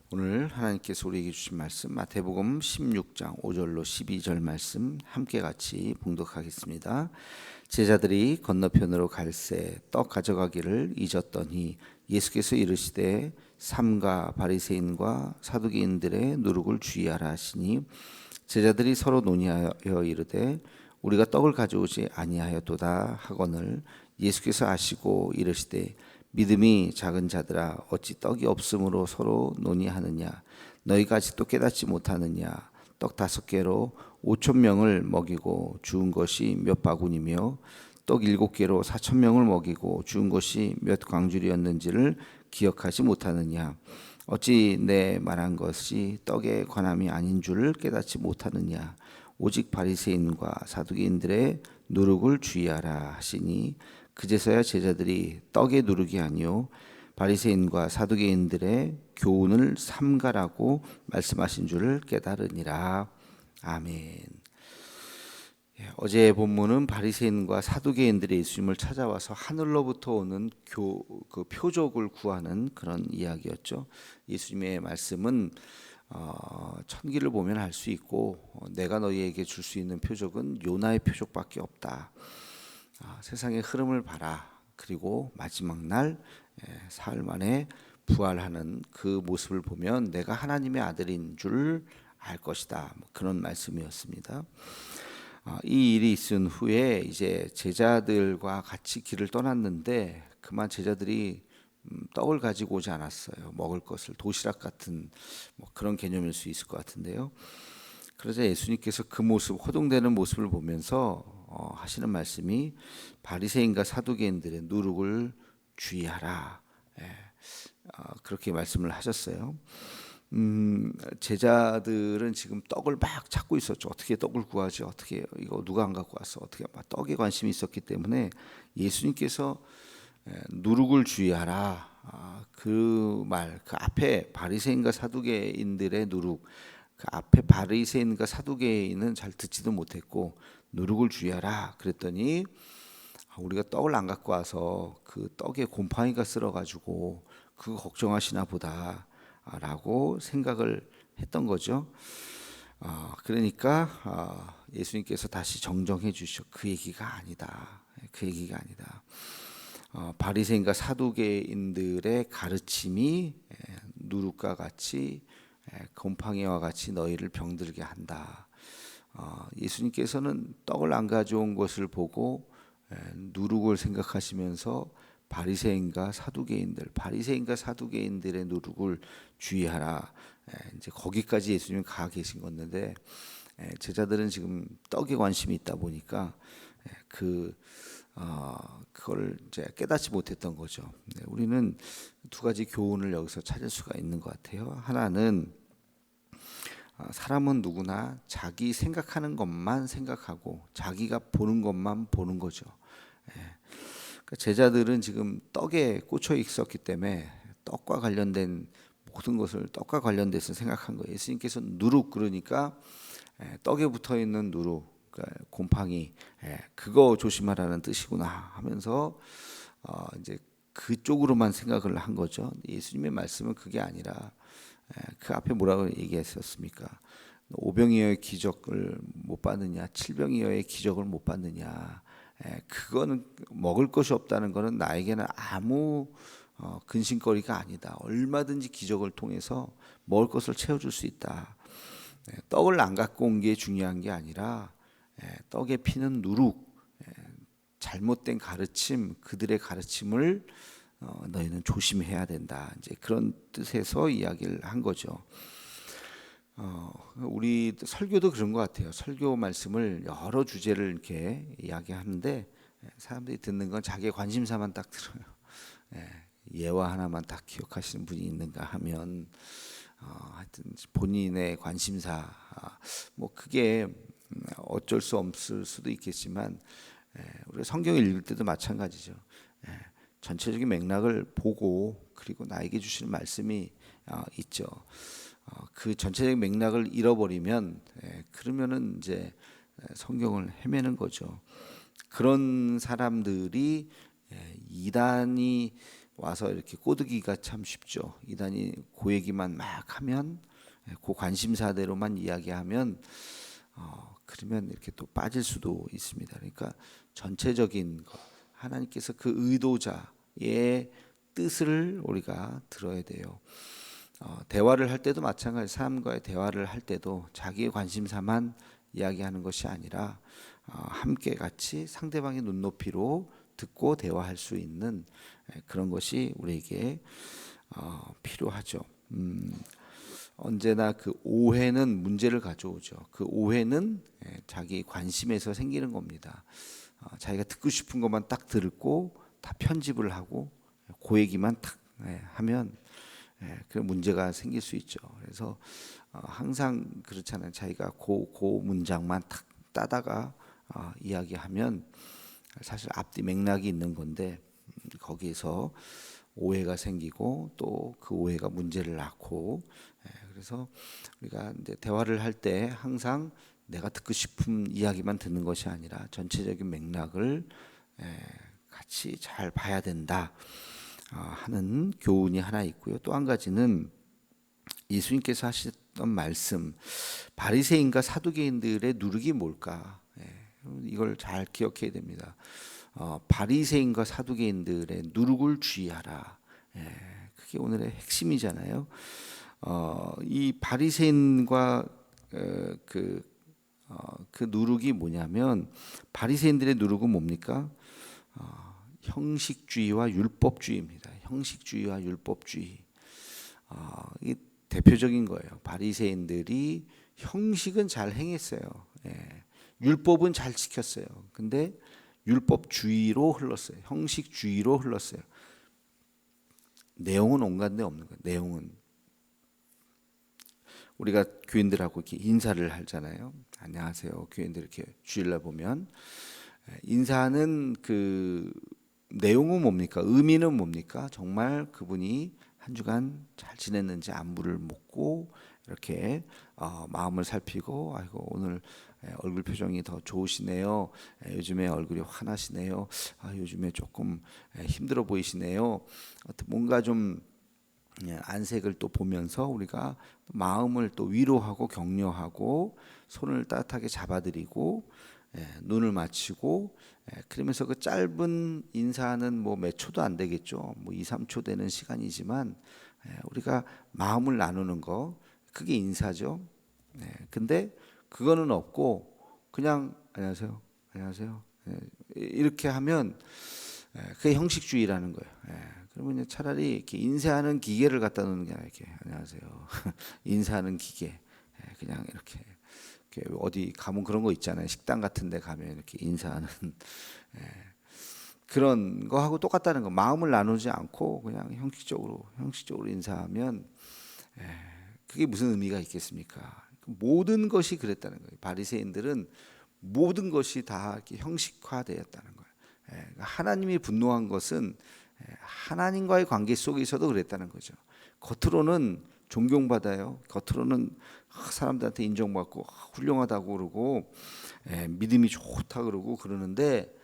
오늘 하나님께서 우리에게 주신 말씀 마태복음 16장 5절로 12절 말씀 함께 같이 봉독하겠습니다. 제자들이 건너편으로 갈새 떡 가져가기를 잊었더니 예수께서 이르시되 삼가 바리새인과 사두개인들의 누룩을 주의하라 하시니 제자들이 서로 논의하여 이르되 우리가 떡을 가져오지 아니하였도다 하거늘 예수께서 아시고 이르시되 믿음이 작은 자들아 어찌 떡이 없으므로 서로 논의하느냐 너희가 아직도 깨닫지 못하느냐 떡 5개로 5천 명을 먹이고 주운 것이 몇 바구니며 떡 7개로 4천 명을 먹이고 주운 것이 몇 광줄이었는지를 기억하지 못하느냐 어찌 내 말한 것이 떡에 관함이 아닌 줄을 깨닫지 못하느냐 오직 바리새인과 사두개인들의 누룩을 주의하라 하시니 그제서야 제자들이 떡의 누룩이 아니요 바리새인과 사두개인들의 교훈을 삼가라고 말씀하신 줄을 깨달으니라. 아멘. 어제 본문은 바리새인과 사두개인들이 예수님을 찾아와서 하늘로부터 오는 그 표적을 구하는 그런 이야기였죠. 예수님의 말씀은 천기를 보면 알 수 있고 내가 너희에게 줄 수 있는 표적은 요나의 표적밖에 없다. 세상의 흐름을 봐라. 그리고 마지막 날 사흘 만에 부활하는 그 모습을 보면 내가 하나님의 아들인 줄 알 것이다. 그런 말씀이었습니다. 이 일이 있은 후에 이제 제자들과 같이 길을 떠났는데 그만 제자들이 떡을 가지고 오지 않았어요. 먹을 것을 도시락 같은 그런 개념일 수 있을 것 같은데요. 그러자 예수님께서 그 모습 호동되는 모습을 보면서 하시는 말씀이 바리새인과 사두개인들의 누룩을 주의하라. 그렇게 말씀을 하셨어요. 제자들은 지금 떡을 막 찾고 있었죠. 어떻게 떡을 구하지? 어떻게 이거 누가 안 갖고 왔어? 어떻게 막 떡에 관심이 있었기 때문에 예수님께서 누룩을 주의하라. 그 말, 그 앞에 바리새인과 사두개인들의 누룩, 그 앞에 바리새인과 사두개인은 잘 듣지도 못했고 누룩을 주의하라 그랬더니 우리가 떡을 안 갖고 와서 그 떡에 곰팡이가 쓸어가지고 그거 걱정하시나 보다라고 생각을 했던 거죠. 그러니까 예수님께서 다시 정정해 주시죠. 그 얘기가 아니다. 그 얘기가 아니다. 바리새인과 사두개인들의 가르침이 누룩과 같이 곰팡이와 같이 너희를 병들게 한다. 예수님께서는 떡을 안 가져온 것을 보고 누룩을 생각하시면서 바리새인과 사두개인들의 누룩을 주의하라. 이제 거기까지 예수님은 가 계신 건데 제자들은 지금 떡에 관심이 있다 보니까 그걸 이제 깨닫지 못했던 거죠. 우리는 두 가지 교훈을 여기서 찾을 수가 있는 것 같아요. 하나는 사람은 누구나 자기 생각하는 것만 생각하고 자기가 보는 것만 보는 거죠. 그러니까 제자들은 지금 떡에 꽂혀 있었기 때문에 떡과 관련된 모든 것을 떡과 관련돼서 생각한 거예요. 예수님께서 누룩 그러니까 떡에 붙어 있는 누룩, 그러니까 곰팡이, 그거 조심하라는 뜻이구나 하면서 이제 그쪽으로만 생각을 한 거죠. 예수님의 말씀은 그게 아니라 그 앞에 뭐라고 얘기했었습니까? 오병이어의 기적을 못 받느냐, 칠병이어의 기적을 못 받느냐. 그거는 먹을 것이 없다는 거는 나에게는 아무 근심거리가 아니다. 얼마든지 기적을 통해서 먹을 것을 채워줄 수 있다. 떡을 안 갖고 온 게 중요한 게 아니라 떡에 피는 누룩, 잘못된 가르침, 그들의 가르침을 너희는 조심해야 된다. 이제 그런 뜻에서 이야기를 한 거죠. 우리 설교도 그런 것 같아요. 설교 말씀을 여러 주제를 이렇게 이야기하는데 사람들이 듣는 건 자기의 관심사만 딱 들어요. 예화 하나만 딱 기억하시는 분이 있는가 하면 하여튼 본인의 관심사 뭐 그게 어쩔 수 없을 수도 있겠지만 우리가 성경을 읽을 때도 마찬가지죠. 전체적인 맥락을 보고 그리고 나에게 주시는 말씀이 있죠. 그 전체적인 맥락을 잃어버리면 그러면은 이제 성경을 헤매는 거죠. 그런 사람들이 이단이 와서 이렇게 꼬드기가 참 쉽죠. 이단이 그 얘기만 막 하면, 그 관심사대로만 이야기하면 그러면 이렇게 또 빠질 수도 있습니다. 그러니까 전체적인 거, 하나님께서 그 의도자의 뜻을 우리가 들어야 돼요. 대화를 할 때도 마찬가지, 사람과의 대화를 할 때도 자기의 관심사만 이야기하는 것이 아니라 함께 같이 상대방의 눈높이로 듣고 대화할 수 있는 그런 것이 우리에게 필요하죠. 언제나 그 오해는 문제를 가져오죠. 그 오해는 자기 관심에서 생기는 겁니다. 자기가 듣고 싶은 것만 딱 듣고 다 편집을 하고 그 얘기만 딱 하면 그 문제가 생길 수 있죠. 그래서 항상 그렇잖아요. 자기가 그 문장만 딱 따다가 이야기하면 사실 앞뒤 맥락이 있는 건데 거기에서 오해가 생기고 또 그 오해가 문제를 낳고 그래서 우리가 이제 대화를 할 때 항상 내가 듣고 싶은 이야기만 듣는 것이 아니라 전체적인 맥락을 같이 잘 봐야 된다 하는 교훈이 하나 있고요. 또 한 가지는 예수님께서 하셨던 말씀, 바리새인과 사두개인들의 누룩이 뭘까? 이걸 잘 기억해야 됩니다. 바리새인과 사두개인들의 누룩을 주의하라. 그게 오늘의 핵심이잖아요. 이 바리새인과 그 누룩이 뭐냐면, 바리새인들의 누룩은 뭡니까? 형식주의와 율법주의입니다. 형식주의와 율법주의. 이 대표적인 거예요. 바리새인들이 형식은 잘 행했어요. 율법은 잘 지켰어요. 근데 율법주의로 흘렀어요. 형식주의로 흘렀어요. 내용은 온갖 데 없는 거예요. 내용은 우리가 교인들하고 이렇게 인사를 하잖아요. 안녕하세요. 교인들 이렇게 주일날 보면 인사하는 그 내용은 뭡니까? 의미는 뭡니까? 정말 그분이 한 주간 잘 지냈는지 안부를 묻고 이렇게 마음을 살피고 아이고 오늘 얼굴 표정이 더 좋으시네요. 요즘에 얼굴이 환하시네요. 요즘에 조금 힘들어 보이시네요. 뭔가 좀 안색을 또 보면서 우리가 마음을 또 위로하고 격려하고 손을 따뜻하게 잡아드리고 눈을 맞추고 그러면서 그 짧은 인사는 뭐 몇 초도 안 되겠죠. 뭐 2, 3초 되는 시간이지만 우리가 마음을 나누는 거 그게 인사죠. 근데 그거는 없고 그냥 안녕하세요. 안녕하세요. 이렇게 하면 그게 형식주의라는 거예요. 그러면 차라리 이렇게 인사하는 기계를 갖다 놓는 게 아니라 이렇게 안녕하세요. 인사하는 기계. 그냥 이렇게 어디 가면 그런 거 있잖아요. 식당 같은 데 가면 이렇게 인사하는 그런 거 하고 똑같다는 거. 마음을 나누지 않고 그냥 형식적으로 인사하면 그게 무슨 의미가 있겠습니까? 모든 것이 그랬다는 거예요. 바리새인들은 모든 것이 다 이렇게 형식화되었다는 거예요. 하나님이 분노한 것은 하나님과의 관계 속에서도 그랬다는 거죠. 겉으로는 존경받아요. 겉으로는 사람들한테 인정받고 훌륭하다고 그러고 믿음이 좋다 그러고 그러는데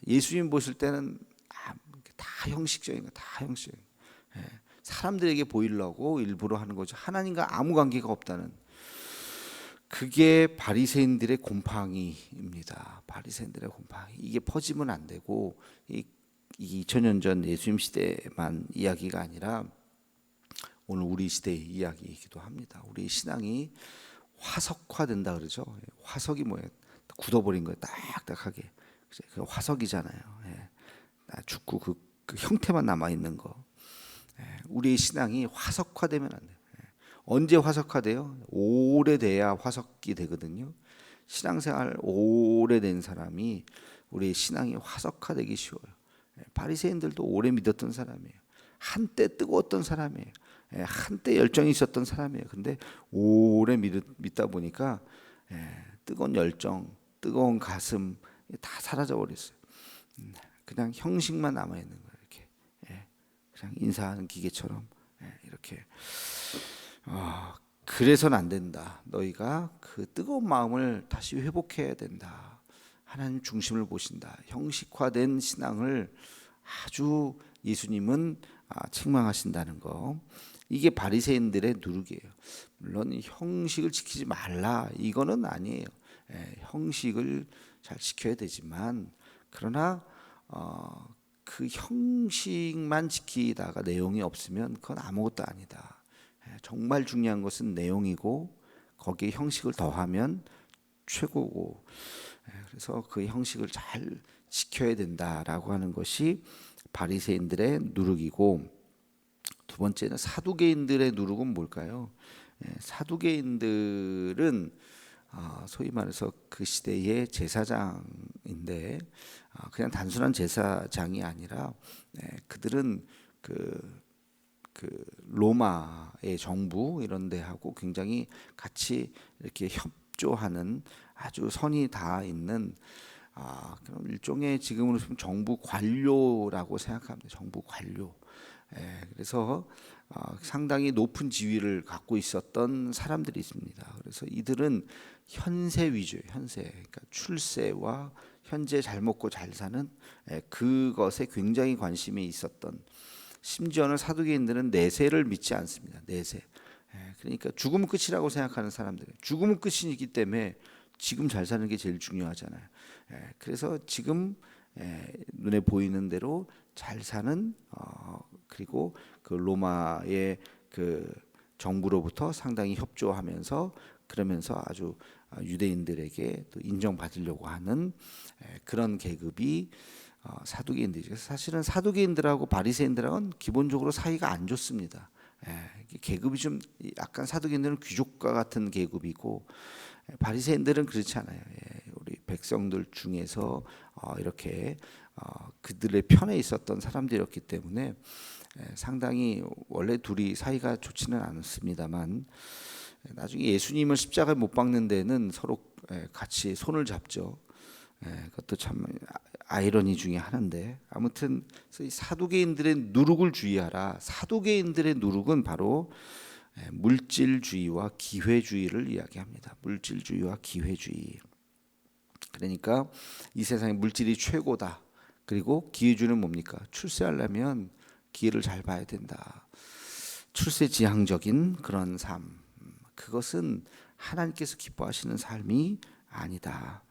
예수님 보실 때는 다 형식적인 거, 다 형식. 사람들에게 보이려고 일부러 하는 거죠. 하나님과 아무 관계가 없다는. 그게 바리새인들의 곰팡이입니다. 바리새인들의 곰팡이. 이게 퍼지면 안 되고 이 2000년 전 예수님 시대만 이야기가 아니라 오늘 우리 시대의 이야기이기도 합니다. 우리 신앙이 화석화된다 그러죠. 화석이 뭐예요? 굳어버린 거예요. 딱딱하게. 그 화석이잖아요. 죽고 그 형태만 남아 있는 거. 우리의 신앙이 화석화되면 안 돼요. 언제 화석화돼요? 오래돼야 화석이 되거든요. 신앙생활 오래된 사람이 우리의 신앙이 화석화되기 쉬워요. 바리새인들도 오래 믿었던 사람이에요. 한때 뜨거웠던 사람이에요. 한때 열정이 있었던 사람이에요. 근데 오래 믿다 보니까 뜨거운 열정, 뜨거운 가슴 다 사라져 버렸어요. 그냥 형식만 남아 있는 거예요. 이렇게 그냥 인사하는 기계처럼 이렇게. 그래서는 안 된다. 너희가 그 뜨거운 마음을 다시 회복해야 된다. 하나님 중심을 보신다. 형식화된 신앙을 아주 예수님은 책망하신다는 거. 이게 바리새인들의 누룩이에요. 물론 형식을 지키지 말라 이거는 아니에요. 형식을 잘 지켜야 되지만 그러나 그 형식만 지키다가 내용이 없으면 그건 아무것도 아니다. 정말 중요한 것은 내용이고 거기에 형식을 더하면 최고고, 그래서 그 형식을 잘 지켜야 된다라고 하는 것이 바리새인들의 누룩이고, 두 번째는 사두개인들의 누룩은 뭘까요? 사두개인들은 소위 말해서 그 시대의 제사장인데 그냥 단순한 제사장이 아니라 그들은 그 로마의 정부 이런 데하고 굉장히 같이 이렇게 협조하는 아주 선이 다 있는 그런 일종의 지금으로 보면 정부 관료라고 생각합니다. 정부 관료. 그래서 상당히 높은 지위를 갖고 있었던 사람들이 있습니다. 그래서 이들은 현세 위주예요. 현세. 그러니까 출세와 현재 잘 먹고 잘 사는 그것에 굉장히 관심이 있었던, 심지어는 사두개인들은 내세를 믿지 않습니다. 내세. 그러니까 죽음은 끝이라고 생각하는 사람들. 죽음은 끝이기 때문에 지금 잘 사는 게 제일 중요하잖아요. 그래서 지금 눈에 보이는 대로 잘 사는, 그리고 그 로마의 그 정부로부터 상당히 협조하면서 그러면서 아주 유대인들에게 또 인정받으려고 하는 그런 계급이 사두개인들이죠. 사실은 사두개인들하고 바리새인들하고는 기본적으로 사이가 안 좋습니다. 계급이 좀 약간, 사두개인들은 귀족과 같은 계급이고 바리새인들은 그렇지 않아요. 우리 백성들 중에서 이렇게 그들의 편에 있었던 사람들이었기 때문에 상당히 원래 둘이 사이가 좋지는 않습니다만 나중에 예수님을 십자가에 못 박는 데는 서로 같이 손을 잡죠. 그것도 참 아이러니 중에 하나인데, 아무튼 사두개인들의 누룩을 주의하라. 사두개인들의 누룩은 바로 물질주의와 기회주의를 이야기합니다. 물질주의와 기회주의. 그러니까 이 세상에 물질이 최고다. 그리고 기회주의는 뭡니까? 출세하려면 기회를 잘 봐야 된다. 출세지향적인 그런 삶. 그것은 하나님께서 기뻐하시는 삶이 아니다.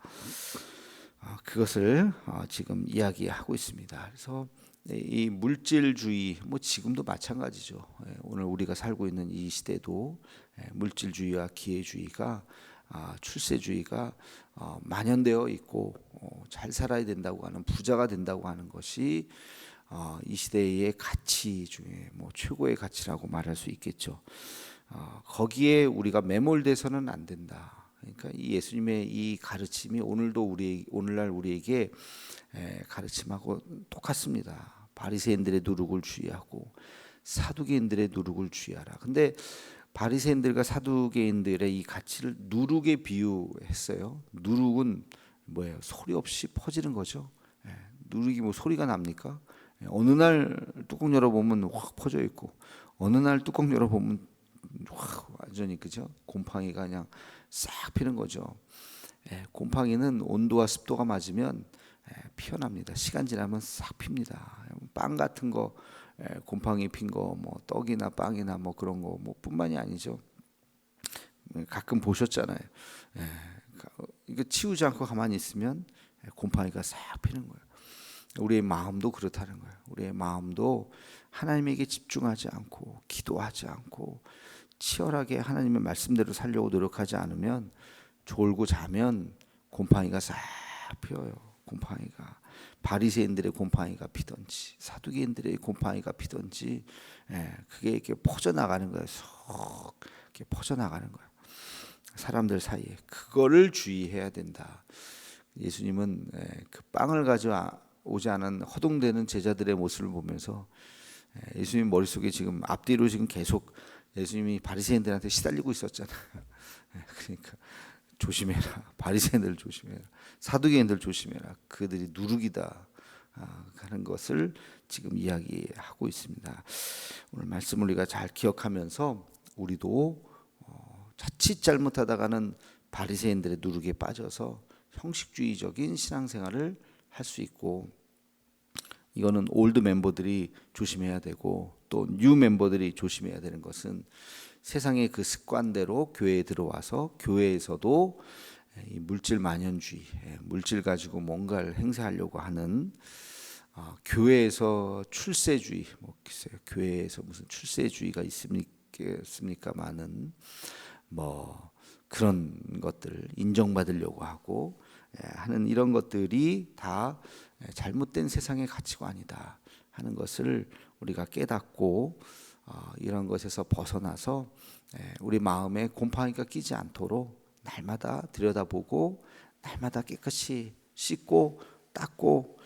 그것을 지금 이야기하고 있습니다. 그래서 이 물질주의, 뭐 지금도 마찬가지죠. 오늘 우리가 살고 있는 이 시대도 물질주의와 기회주의가, 출세주의가 만연되어 있고, 잘 살아야 된다고 하는, 부자가 된다고 하는 것이 이 시대의 가치 중에 뭐 최고의 가치라고 말할 수 있겠죠. 거기에 우리가 매몰돼서는 안 된다. 그러니까 이 예수님의 이 가르침이 오늘날 우리에게 가르침하고 똑같습니다. 바리새인들의 누룩을 주의하고 사두개인들의 누룩을 주의하라. 근데 바리새인들과 사두개인들의 이 가치를 누룩에 비유했어요. 누룩은 뭐예요? 소리 없이 퍼지는 거죠. 누룩이 뭐 소리가 납니까? 어느 날 뚜껑 열어보면 확 퍼져 있고, 어느 날 뚜껑 열어보면 확 완전히, 그죠? 곰팡이가 그냥 싹 피는 거죠. 곰팡이는 온도와 습도가 맞으면 피어납니다. 시간 지나면 싹 핍니다. 빵 같은 거, 곰팡이 핀 거, 뭐 떡이나 빵이나 뭐 그런 거, 뭐 뿐만이 아니죠. 가끔 보셨잖아요. 이거 치우지 않고 가만히 있으면 곰팡이가 싹 피는 거예요. 우리의 마음도 그렇다는 거예요. 우리의 마음도 하나님에게 집중하지 않고 기도하지 않고 치열하게 하나님의 말씀대로 살려고 노력하지 않으면, 졸고 자면 곰팡이가 싹 피어요. 곰팡이가 바리새인들의 곰팡이가 피던지 사두개인들의 곰팡이가 피던지, 그게 이렇게 퍼져나가는 거예요. 쏙 이렇게 퍼져나가는 거예요. 사람들 사이에. 그거를 주의해야 된다. 예수님은 그 빵을 가져오지 않은 허둥대는 제자들의 모습을 보면서 예수님 머릿속에 지금 앞뒤로 지금 계속 예수님이 바리새인들한테 시달리고 있었잖아요. 그러니까 조심해라. 바리새인들 조심해라. 사두개인들 조심해라. 그들이 누룩이다 하는 것을 지금 이야기하고 있습니다. 오늘 말씀을 우리가 잘 기억하면서 우리도 자칫 잘못하다가는 바리새인들의 누룩에 빠져서 형식주의적인 신앙생활을 할 수 있고, 이거는 올드 멤버들이 조심해야 되고 또 뉴 멤버들이 조심해야 되는 것은 세상의 그 습관대로 교회에 들어와서 교회에서도 이 물질 만연주의, 물질 가지고 뭔가를 행사하려고 하는 교회에서 출세주의, 뭐 글쎄요, 교회에서 무슨 출세주의가 있습니까만은 뭐 그런 것들 인정받으려고 하고 하는 이런 것들이 다 잘못된 세상의 가치관이다 하는 것을 우리가 깨닫고 이런 것에서 벗어나서 우리 마음에 곰팡이가 끼지 않도록 날마다 들여다보고 날마다 깨끗이 씻고 닦고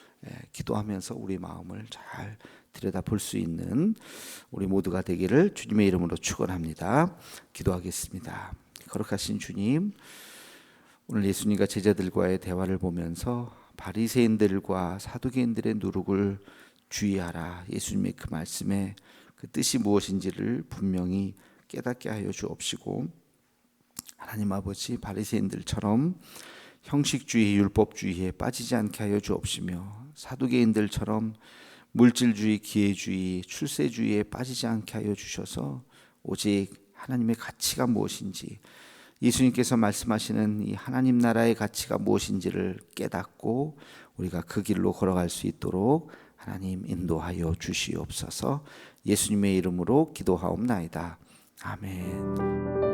기도하면서 우리 마음을 잘 들여다볼 수 있는 우리 모두가 되기를 주님의 이름으로 축원합니다. 기도하겠습니다. 거룩하신 주님, 오늘 예수님과 제자들과의 대화를 보면서 바리새인들과 사두개인들의 누룩을 주의하라, 예수님의 그 말씀에 그 뜻이 무엇인지를 분명히 깨닫게 하여 주옵시고, 하나님 아버지, 바리새인들처럼 형식주의, 율법주의에 빠지지 않게 하여 주옵시며, 사두개인들처럼 물질주의, 기회주의, 출세주의에 빠지지 않게 하여 주셔서 오직 하나님의 가치가 무엇인지, 예수님께서 말씀하시는 이 하나님 나라의 가치가 무엇인지를 깨닫고 우리가 그 길로 걸어갈 수 있도록 하나님 인도하여 주시옵소서. 예수님의 이름으로 기도하옵나이다. 아멘.